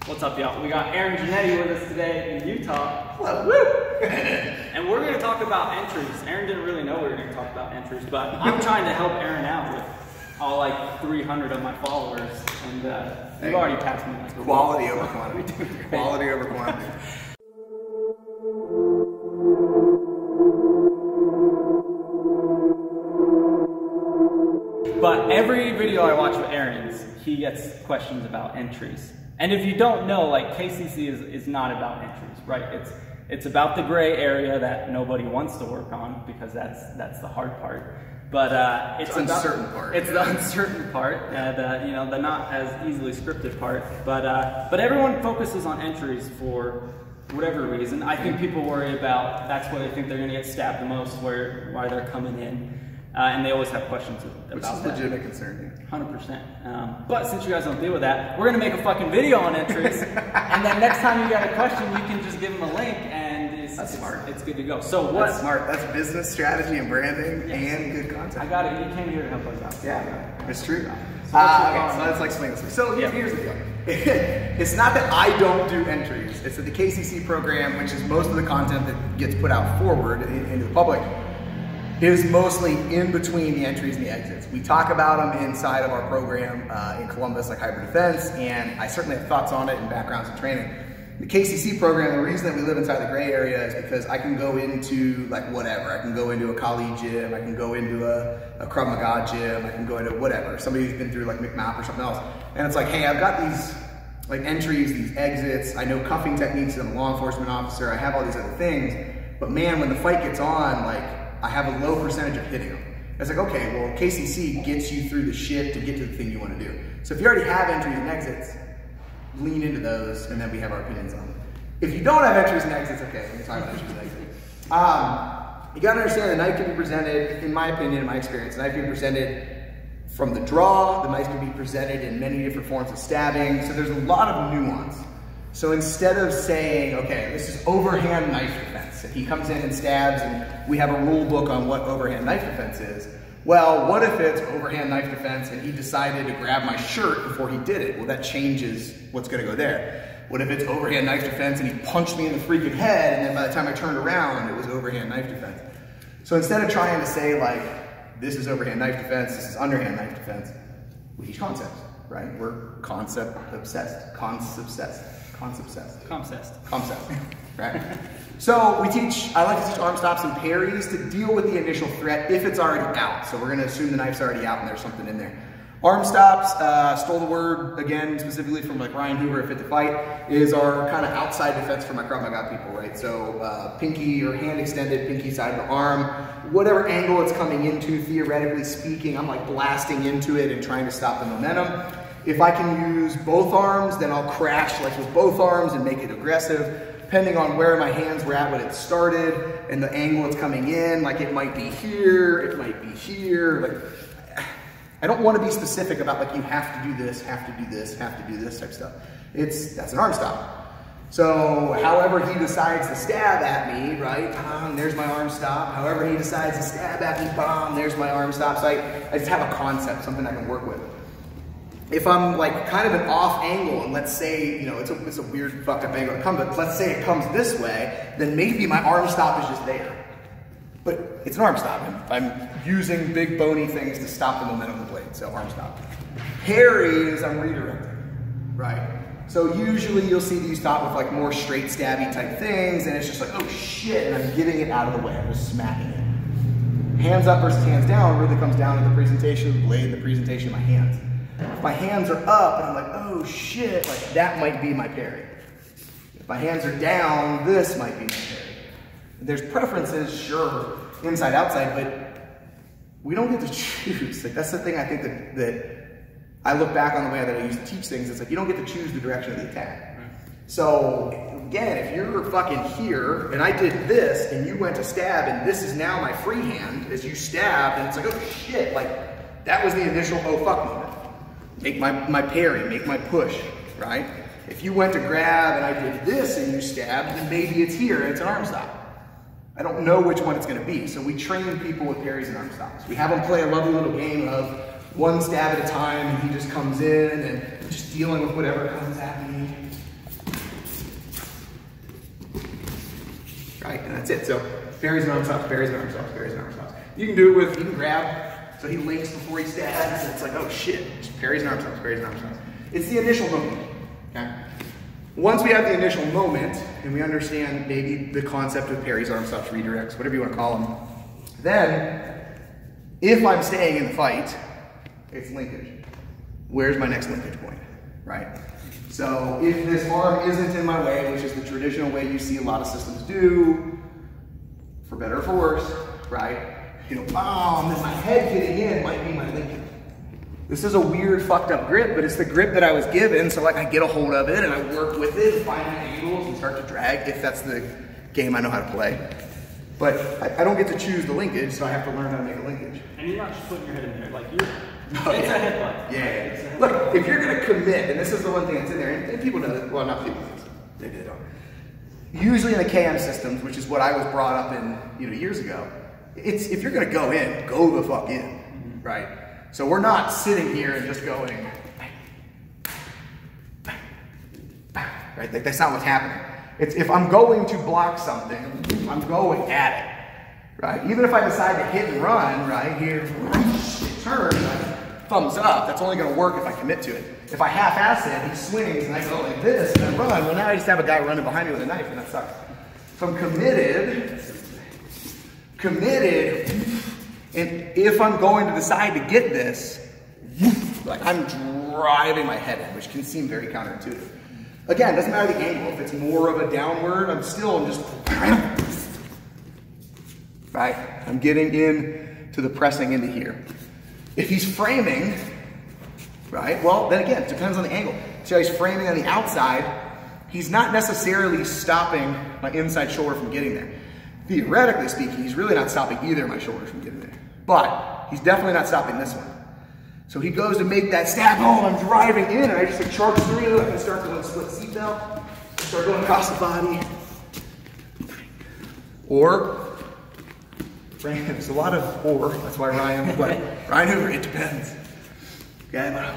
What's up, y'all? We got Aaron Jannetti with us today in Utah. Hello, woo! And we're going to talk about entries. Aaron didn't really know we were going to talk about entries, but I'm trying to help Aaron out with all like 300 of my followers, and you've already passed me. Like quality over quantity. Quality over quantity. But every video I watch with Aaron's, he gets questions about entries. And if you don't know, like KCC is not about entries, right? It's about the gray area that nobody wants to work on because that's the hard part. But it's the uncertain part. It's the uncertain part, you know, the not as easily scripted part. But everyone focuses on entries for whatever reason. I think people worry about that's where they think they're going to get stabbed the most, why they're coming in. And they always have questions about that. Which is a legitimate concern. 100%. But since you guys don't deal with that, we're going to make a fucking video on entries. And then next time you got a question, you can just give them a link and That's smart. It's good to go. So what? That's smart. That's business strategy and branding and good content. I got it. You came here to help us out. Yeah, it's true. So let's like explain this. So here's the deal. It's not that I don't do entries. It's that the KCC program, which is most of the content that gets put out forward into the public, is mostly in between the entries and the exits. We talk about them inside of our program in Columbus, like hybrid defense, and I certainly have thoughts on it and backgrounds and training. The KCC program, the reason that we live inside the gray area is because I can go into like whatever. I can go into a Kali gym, I can go into a Krav Maga gym, I can go into whatever. Somebody who's been through like McMap or something else. And it's like, hey, I've got these like entries, these exits, I know cuffing techniques, I'm a law enforcement officer, I have all these other things, but man, when the fight gets on, like, I have a low percentage of hitting them. It's like, okay, well, KCC gets you through the shit to get to the thing you want to do. So if you already have entries and exits, lean into those, and then we have our opinions on them. If you don't have entries and exits, okay, we can talk about entries and exits. You gotta understand the knife can be presented, in my opinion, in my experience, the knife can be presented from the draw, the knife can be presented in many different forms of stabbing, so there's a lot of nuance. So instead of saying, okay, this is overhand knife defense, if he comes in and stabs and we have a rule book on what overhand knife defense is, well, what if it's overhand knife defense and he decided to grab my shirt before he did it? Well, that changes what's gonna go there. What if it's overhand knife defense and he punched me in the freaking head and then by the time I turned around, it was overhand knife defense? So instead of trying to say like, this is overhand knife defense, this is underhand knife defense, we teach concepts, right? We're concept obsessed, Concept, right? So we teach, I like to teach arm stops and parries to deal with the initial threat if it's already out. So we're gonna assume the knife's already out and there's something in there. Arm stops, stole the word again, specifically from like Ryan Hoover at Fit to Fight, is our kind of outside defense for my Krav Maga people, right? So pinky or hand extended, pinky side of the arm, whatever angle it's coming into, theoretically speaking, I'm like blasting into it and trying to stop the momentum. If I can use both arms, then I'll crash like with both arms and make it aggressive, depending on where my hands were at when it started and the angle it's coming in, like it might be here, it might be here. Like, I don't want to be specific about like you have to do this, have to do this, have to do this type stuff. That's an arm stop. So however he decides to stab at me, right, there's my arm stop. However he decides to stab at me, there's my arm stop. So I just have a concept, something I can work with. If I'm like kind of an off angle, and let's say, you know, it's a weird fucked up angle to come, but let's say it comes this way, then maybe my arm stop is just there. But it's an arm stop. I'm using big bony things to stop the momentum of the blade, so arm stop. Parry is I'm redirecting, right? So usually you'll see these taught with like more straight stabby type things, and it's just like, oh shit, and I'm getting it out of the way, I'm just smacking it. Hands up versus hands down really comes down to the presentation of the blade, the presentation of my hands. If my hands are up and I'm like, oh shit, like that might be my parry. If my hands are down, this might be my parry. There's preferences, sure, inside, outside, but we don't get to choose. Like that's the thing I think that I look back on the way that I used to teach things, it's like you don't get to choose the direction of the attack. So again, if you're fucking here and I did this and you went to stab and this is now my free hand as you stabbed and it's like, oh shit, like that was the initial oh fuck moment. Make my parry, make my push, right? If you went to grab and I did this and you stabbed, then maybe it's here and it's an arm stop. I don't know which one it's gonna be. So we train people with parries and arm stops. We have them play a lovely little game of one stab at a time and he just comes in and just dealing with whatever comes at me. that's it. So parries and arm stops, parries and arm stops, parries and arm stops. You can do it with, you can grab, so he links before he stabs, and it's like, oh shit, just parries and arm stops, parries and arm stops. It's the initial moment, okay? Once we have the initial moment, and we understand maybe the concept of parries, arm stops, redirects, whatever you want to call them, then, if I'm staying in the fight, it's linkage. Where's my next linkage point, right? So if this arm isn't in my way, which is the traditional way you see a lot of systems do, for better or for worse, right? You know, bam, then my head getting in might be my linkage. This is a weird, fucked up grip, but it's the grip that I was given, so like I get a hold of it and I work with it and find my angles and start to drag if that's the game I know how to play. But I don't get to choose the linkage, so I have to learn how to make a linkage. And you're not just putting your head in there, like you're, Oh, it's yeah. a headbutt. Yeah. Look, if you're gonna commit, and this is the one thing that's in there, and people know that, well, not people, maybe they don't. Usually in the KM systems, which is what I was brought up in, years ago, it's if you're gonna go in, go the fuck in, right? So we're not sitting here and just going, right? Like, that's not what's happening. It's if I'm going to block something, I'm going at it, right? Even if I decide to hit and run, right here, turn, right? Thumbs up, that's only gonna work if I commit to it. If I half-ass it, he swings and I go like this and I run, well now I just have a guy running behind me with a knife and that sucks. So I'm committed, and if I'm going to decide to get this, like I'm driving my head in, which can seem very counterintuitive. Again, it doesn't matter the angle. If it's more of a downward, I'm just, right? I'm getting in to the pressing into here. If he's framing, right, well, then again, it depends on the angle. So he's framing on the outside, he's not necessarily stopping my inside shoulder from getting there. Theoretically speaking, he's really not stopping either of my shoulders from getting there. But he's definitely not stopping this one. So he goes to make that stab home, I'm driving in, and I just like charge through, I can start doing split seatbelt, start going across the body. Or, there's a lot of or, that's why Ryan, but Ryan Hoover, it depends. Okay, but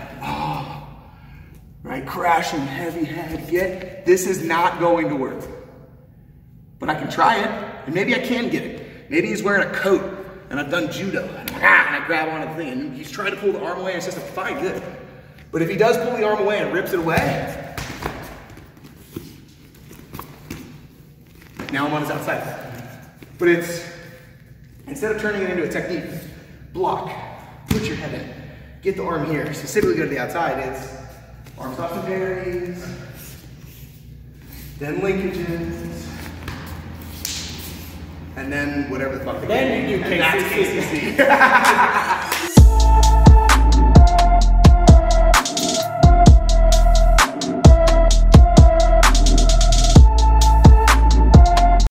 right, crashing, heavy head, this is not going to work. But I can try it, and maybe I can get it. Maybe he's wearing a coat, and I've done judo, and I grab onto the thing, and he's trying to pull the arm away, and it's just like, fine, good. But if he does pull the arm away and rips it away, now I'm on his outside. But it's, instead of turning it into a technique, block, put your head in, get the arm here. Specifically go to the outside, it's arm stops and parries, then linkages, and then whatever the fuck the then game you do is. And that's KCC.